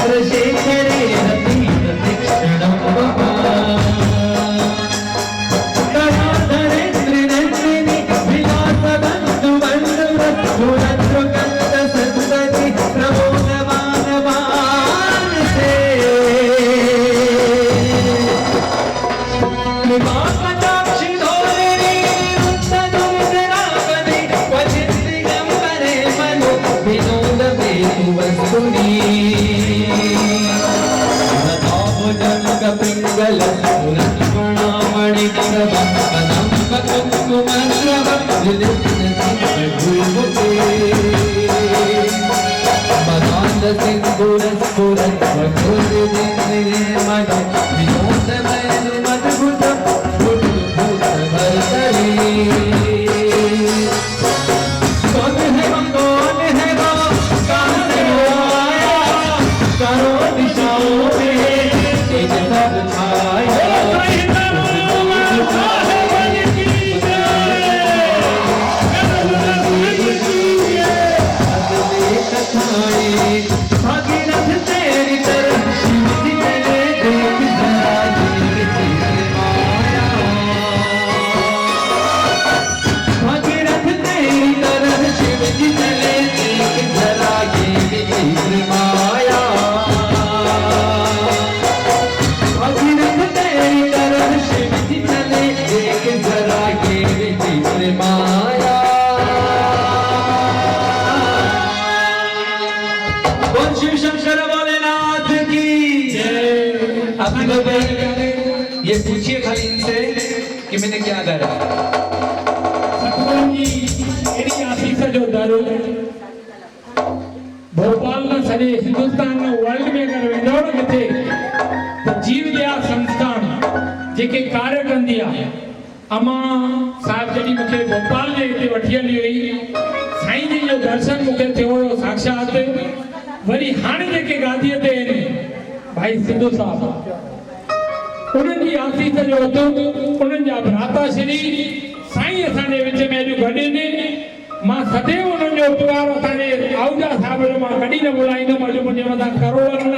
चंद्रशेखरे रति प्रतीक्षणं कलाधरे त्रिनेत्रिणि विलासबन्धुवल्लभ गुणद्रुकन्द सन्तति प्रमोदमानवानसे कृपाकटाक्षि धोरिणि उत्तनुविरावनि क्वचित् दिगम्बरे मनो विनोदवेतु वस्तुनि पिंगल सुरक्षणामणि करव कदम्ब कुंकुमद्रव मदान्ध सिंदूर स्फुरत् वक्षुर्निर्मल विनोदमयनु मद्भुतं भूतभर्तरि कौन है वो कहाँ से वो आया चारों दिशाओं में एक सब छाया भागीरथ तेरी तरफ शिव जी चले देख जरा ये माया भागीरथ तेरी तरफ शिव जी चले देख जरा ये माया भागीरथ तेरी तरफ शिव जी चले देख जरा ये माया बोल शिव शंकर भोलेनाथ की जय। आप लोग ये पूछिए खाली इनसे कि मैंने क्या करा। सतगुरु जी एडी आशीष जो दरो भोपाल न सॼे हिंदुस्तान में वर्ल्ड में अगर वेंदो न किथे त जीव दया संस्थान जेके कार्य कंदी आहे अमा साहब जॾहिं मूंखे भोपाल जे हिते वठी हली हुई साईं जी जो दर्शन मूंखे थियो हुयो साक्षात वरी हाणे जेके गादीअ ते आहिनि भाई सिद्धू साहब उन्हनि जी आसीस जो हथु उन्हनि जा भ्राता श्री साईं असांजे विच में अॼु गॾु आहिनि मां सदैव उन्हनि जो उपकार असांजे आहूजा साहब जो मां कॾहिं न भुलाईंदुमि अॼु मुंहिंजे मथां करोड़नि न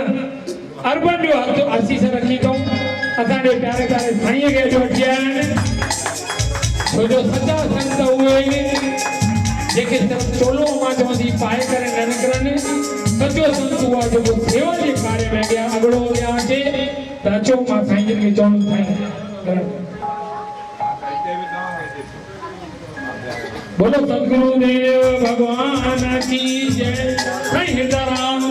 अरबनि जो हथु आसीस रखी अथऊं असांजे प्यारे प्यारे साईंअ खे अॼु वठी आया आहिनि छो जो सच्चा संत उहे आहिनि जेके सिर्फ़ु चोलो मां चवंदी पाए करे न निकिरनि सचो संत हुआ जेको सेवा जे कार्य में अॻियां अॻिलो अॻियां अचे त अचो मां साईं जन खे चवंदुमि साईं बोलो सतगुरुदेव भगवान की जय साईं हिंदाराम